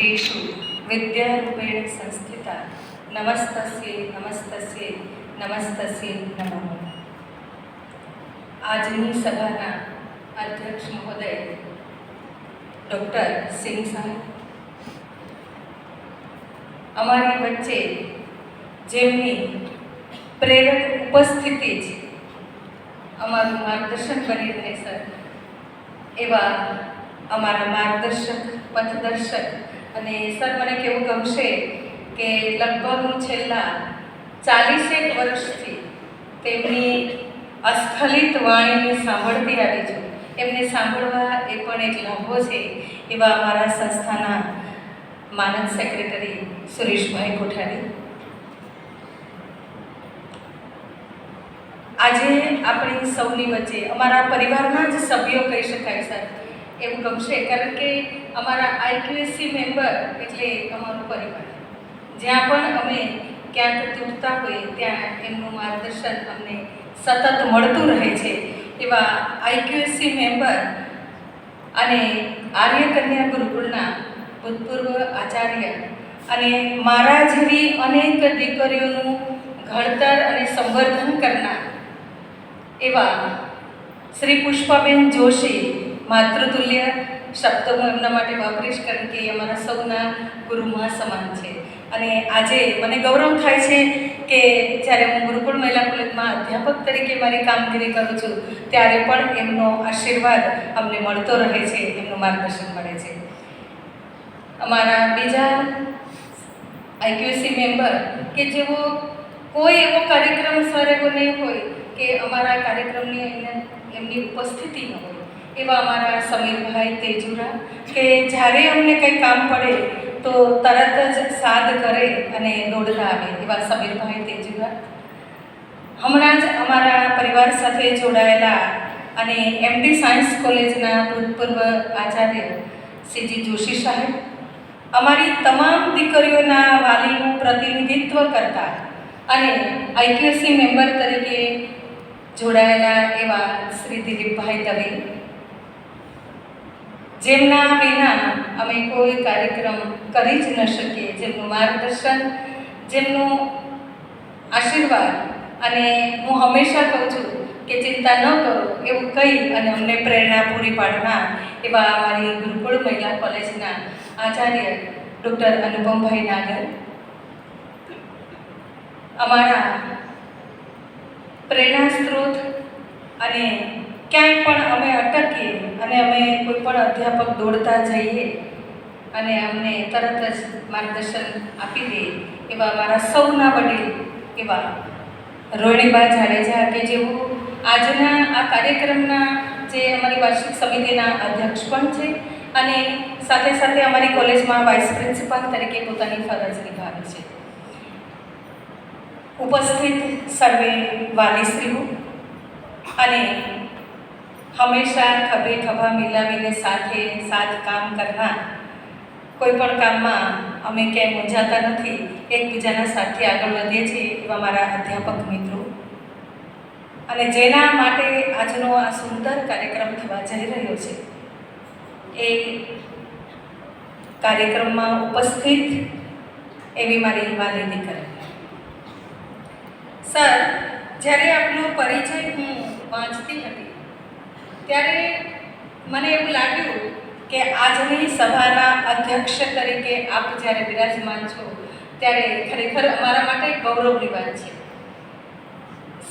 तेषु विद्यारूपेण संस्थिता नमस्तस्यै नमस्तस्यै नमस्तस्यै नमः। આજની સભાના અધ્યક્ષ મહોદય ડૉક્ટર સિંહ સાહેબ, અમારી વચ્ચે જેમની પ્રેરક ઉપસ્થિતિ જ અમારું માર્ગદર્શન બની રહે સર, એવા અમારા માર્ગદર્શક પથદર્શક અને સર મને કેવું ગમશે કે લગભગ હું છેલ્લા 40 વર્ષથી તેમની અસ્ખલિત વાણીને સાંભળતી આવી છું. એમને સાંભળવા એ પણ એક લાભો છે. એવા અમારા સંસ્થાના માનદ સેક્રેટરી સુરેશભાઈ કોઠારી, આજે આપણી સૌની વચ્ચે અમારા પરિવારના જ સભ્યો કહી શકાય સર, એવું ગમશે કારણ કે અમારા આઈક્યુએસસી મેમ્બર એટલે અમારું પરિવાર. જ્યાં પણ અમે ક્યાંક તૂટતા હોઈએ ત્યાં એમનું માર્ગદર્શન અમને સતત મળતું રહે છે. એવા આઈક્યુએસસી મેમ્બર અને આર્ય કન્યા ગુરુકુળના ભૂતપૂર્વ આચાર્ય અને મારા જેવી અનેક દીકરીઓનું ઘડતર અને સંવર્ધન કરનાર એવા શ્રી પુષ્પાબેન જોશી, માતૃતુલ્ય શબ્દો હું એમના માટે વાપરીશ કારણ કે અમારા સૌના ગુરુમાં સમાન છે. અને આજે મને ગૌરવ થાય છે કે જ્યારે હું ગુરુકુળ મહિલા કોલેજમાં અધ્યાપક તરીકે મારી કામગીરી કરું છું ત્યારે પણ એમનો આશીર્વાદ અમને મળતો રહે છે, એમનું માર્ગદર્શન મળે છે. અમારા બીજા આઈક્યુએસસી મેમ્બર કે જેઓ કોઈ એવો કાર્યક્રમ સર એવો નહીં હોય કે અમારા કાર્યક્રમની એમની ઉપસ્થિતિ ન હોય, એવા અમારા સમીરભાઈ તેજુરા કે જ્યારે અમને કંઈ કામ પડે તો તરત જ સાદ કરે અને દોડતા આવે, એવા સમીરભાઈ તેજુરા. હમણાં જ અમારા પરિવાર સાથે જોડાયેલા અને એમડી સાયન્સ કોલેજના ભૂતપૂર્વ આચાર્ય સીજી જોશી સાહેબ, અમારી તમામ દીકરીઓના વાલીનું પ્રતિનિધિત્વ કરતા અને આઈક્યુએસસી મેમ્બર તરીકે જોડાયેલા એવા શ્રી દિલીપભાઈ દવે, જેમના વિના અમે કોઈ કાર્યક્રમ કરી જ ન શકીએ. જેમનું માર્ગદર્શન, જેમનું આશીર્વાદ અને હું હંમેશા કહું છું કે ચિંતા ન કરો એવું કહી અને અમને પ્રેરણા પૂરી પાડનાર એવા અમારી ગુરુકુળ મહિલા કોલેજના આચાર્ય ડૉક્ટર અનુપમભાઈ નાગર, અમારા પ્રેરણા સ્ત્રોત. અને ક્યાંય પણ અમે અટકીએ અને અમે કોઈ પણ અધ્યાપક દોડતા જઈએ અને અમને તરત જ માર્ગદર્શન આપી દે એવા અમારા સૌના વડીલ એવા રોહિણીબા જાડેજા કે જેઓ આજના આ કાર્યક્રમના જે અમારી વાર્ષિક સમિતિના અધ્યક્ષ પણ છે અને સાથે સાથે અમારી કોલેજમાં વાઇસ પ્રિન્સિપાલ તરીકે પોતાની ફરજ નિભાવે છે. ઉપસ્થિત સર્વે વાલીશ્રીઓ અને હંમેશા ખભે ખભા મિલાવીને સાથે સાથ કામ કરનાર, કોઈ પણ કામમાં અમે ક્યાંય મૂંઝાતા નથી, એકબીજાના સાથે આગળ વધીએ છીએ એવા મારા અધ્યાપક મિત્રો અને જેના માટે આજનો આ સુંદર કાર્યક્રમ થવા જઈ રહ્યો છે એ કાર્યક્રમમાં ઉપસ્થિત એવી મારી વાલી દીકરી. સર, જ્યારે આપનો પરિચય હું વાંચતી હતી ત્યારે મને એવું લાગ્યું કે આજની સભાના અધ્યક્ષ તરીકે આપ જ્યારે બિરાજમાન છો ત્યારે ખરેખર અમારા માટે ગૌરવની વાત છે.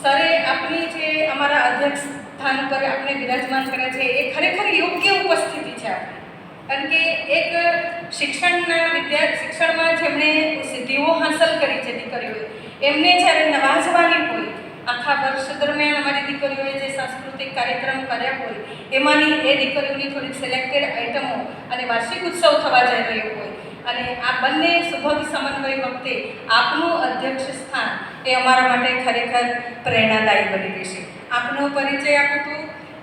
સરે આપની જે અમારા અધ્યક્ષ સ્થાન પર આપણે બિરાજમાન કર્યા છે એ ખરેખર યોગ્ય ઉપસ્થિતિ છે આપણી, કારણ કે એક શિક્ષણમાં જેમણે સિદ્ધિઓ હાંસલ કરી છે દીકરીઓએ, એમને જ્યારે નવાજવાની હોય, આખા વર્ષ દરમિયાન અમારી દીકરીઓએ જે સાંસ્કૃતિક કાર્યક્રમ કર્યા હોય એમાંની એ દીકરીઓની થોડીક સિલેક્ટેડ આઇટમો અને વાર્ષિક ઉત્સવ થવા જઈ રહ્યો હોય અને આ બંને સુભગ સમન્વય વખતે આપનું અધ્યક્ષ સ્થાન એ અમારા માટે ખરેખર પ્રેરણાદાયી બની રહેશે. આપનો પરિચય આપું તો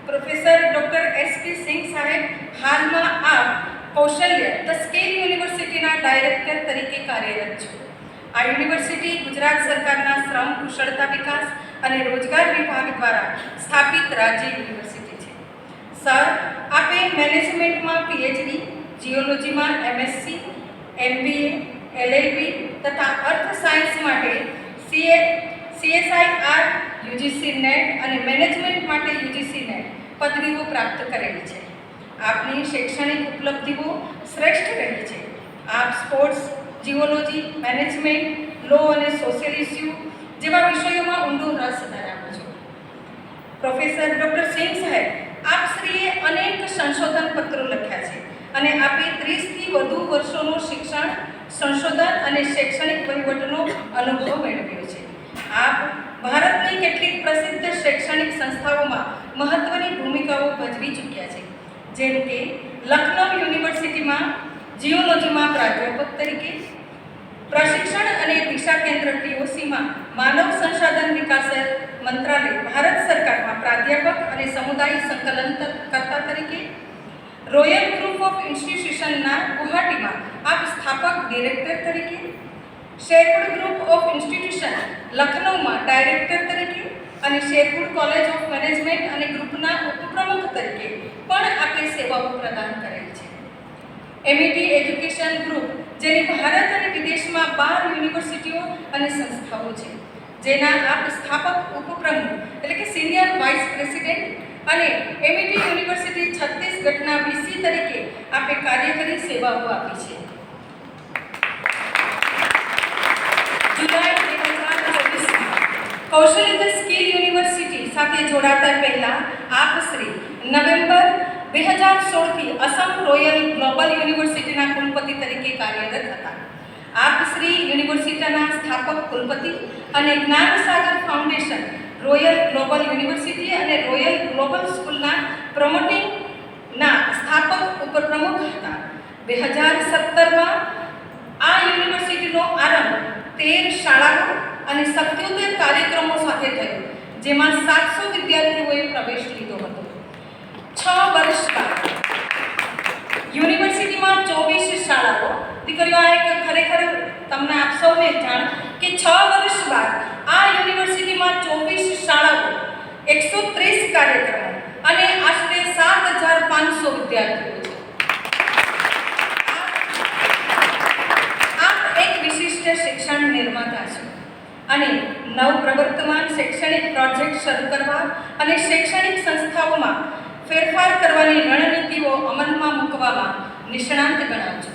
પ્રોફેસર ડૉક્ટર એસપી સિંહ સાહેબ હાલમાં આપ કૌશલ્ય ધ સ્કેલ યુનિવર્સિટીના ડાયરેક્ટર તરીકે કાર્યરત છો. આ યુનિવર્સિટી ગુજરાત સરકારના શ્રમ, કુશળતા વિકાસ અને રોજગાર વિભાગ દ્વારા સ્થાપિત રાજ્ય યુનિવર્સિટી છે. સર, આપે મેનેજમેન્ટમાં પીએચડી, જીઓલોજીમાં એમએસસી, MBA, LLB તથા અર્થ સાયન્સ માટે CSIR UGC NET અને મેનેજમેન્ટ માટે UGC NET પદવીઓ પ્રાપ્ત કરેલી છે. આપની શૈક્ષણિક ઉપલબ્ધિઓ શ્રેષ્ઠ રહી છે. આપ સ્પોર્ટ્સ, જીઓલોજી, મેનેજમેન્ટ, લો અને સોશિયલ ઇસ્યુ જેવા વિષયોમાં ઊંડો રસ ધરાવો છો. પ્રોફેસર ડૉક્ટર સિંહ સાહેબ, આપ શ્રીએ અનેક સંશોધન પત્રો લખ્યા છે અને આપે 30થી વધુ વર્ષોનો શિક્ષણ, સંશોધન અને શૈક્ષણિક વહીવટનો અનુભવ મેળવ્યો છે. આપ ભારતની કેટલીક પ્રસિદ્ધ શૈક્ષણિક સંસ્થાઓમાં મહત્વની ભૂમિકાઓ ભજવી ચૂક્યા છે, જેમ કે લખનઉ યુનિવર્સિટીમાં જીઓલોજીમાં પ્રાધ્યાપક તરીકે, પ્રશિક્ષણ અને દિશા કેન્દ્ર TOCમાં માનવ સંસાધન વિકાસ મંત્રાલય ભારત સરકારમાં પ્રાધ્યાપક અને સમુદાય સંકલનકર્તા તરીકે, રોયલ ગ્રુપ ઓફ ઇન્સ્ટિટ્યુશનના ગુવાહાટીમાં આપ સ્થાપક ડિરેક્ટર તરીકે, શેરવુડ ગ્રુપ ઓફ ઇન્સ્ટિટ્યુશન લખનઉમાં ડાયરેક્ટર તરીકે અને શેરવુડ કોલેજ ઓફ મેનેજમેન્ટ અને ગ્રુપના ઉપપ્રમુખ તરીકે પણ આપે સેવાઓ પ્રદાન કરેલ છે. MET એજ્યુકેશન ગ્રુપ, જેની ભારત અને વિદેશમાં 12 યુનિવર્સિટીઓ અને સંસ્થાઓ છે, જેના આપ સ્થાપક ઉપપ્રમુખ એટલે કે સિનિયર વાઇસ પ્રેસિડેન્ટ અને MET યુનિવર્સિટી છત્તીસગઢના VC તરીકે આપે કાર્યકરી સેવાઓ આપી છે. જુલાઈ 2024માં કૌશલ્ય સ્કિલ યુનિવર્સિટી સાથે જોડાતા પહેલા આપ શ્રી નવેમ્બર 2016થી અસમ રોયલ ગ્લોબલ યુનિવર્સિટીના કુલપતિ તરીકે કાર્યરત હતા. આપ શ્રી યુનિવર્સિટીના સ્થાપક કુલપતિ અને Gyansagar foundation, royal global university અને રોયલ ગ્લોબલ સ્કૂલના પ્રમોટિંગના સ્થાપક ઉપપ્રમુખ હતા. 2017માં આ યુનિવર્સિટીનો આરંભ 13 શાળાઓ અને 77 કાર્યક્રમો સાથે થયો, જેમાં 700 વિદ્યાર્થીઓએ પ્રવેશ લીધો હતો. 6 વર્ષ બાદ યુનિવર્સિટીમાં 24 શાળાઓ. દીકરીઓ, આ એક ખરેખર તમને આપ સૌને જાણ કે 6 વર્ષ બાદ આ યુનિવર્સિટીમાં 24 શાળાઓ, 130 કાર્યક્રમો અને આશરે 7500 વિદ્યાર્થીઓ છે. આપ એક વિશિષ્ટ શિક્ષણ નિર્માતા છો અને નવપ્રવર્તમાન શૈક્ષણિક પ્રોજેક્ટ શરૂ કરવા અને શૈક્ષણિક સંસ્થાઓમાં ફેરફાર કરવાની રણનીતિઓ અમલમાં મૂકવામાં નિષ્ણાંત ગણાવ છો.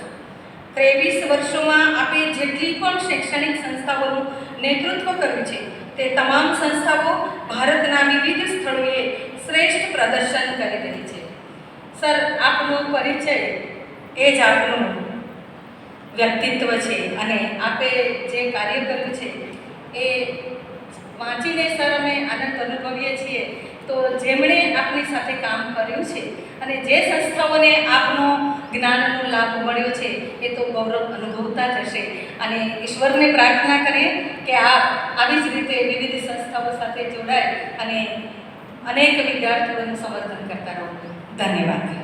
23 વર્ષોમાં આપે જેટલી પણ શૈક્ષણિક સંસ્થાઓનું નેતૃત્વ કર્યું છે, તે તમામ સંસ્થાઓ ભારતના વિવિધ સ્થળોએ શ્રેષ્ઠ પ્રદર્શન કરી રહી છે. સર, આપનો પરિચય એ જ આપનું વ્યક્તિત્વ છે અને આપે જે કાર્ય કર્યું છે એ વાંચીને સર અમે આનંદ અનુભવીએ છીએ. તો જેમણે આપની સાથે કામ કર્યું છે અને જે સંસ્થાઓને આપનો જ્ઞાનનો લાભ મળ્યો છે એ તો ગૌરવ અનુભવતા જ હશે. અને ઈશ્વરને પ્રાર્થના કરીએ કે આપ આવી જ રીતે વિવિધ સંસ્થાઓ સાથે જોડાય અને અનેક વિદ્યાર્થીઓનું સંવર્ધન કરતા રહો. ધન્યવાદ.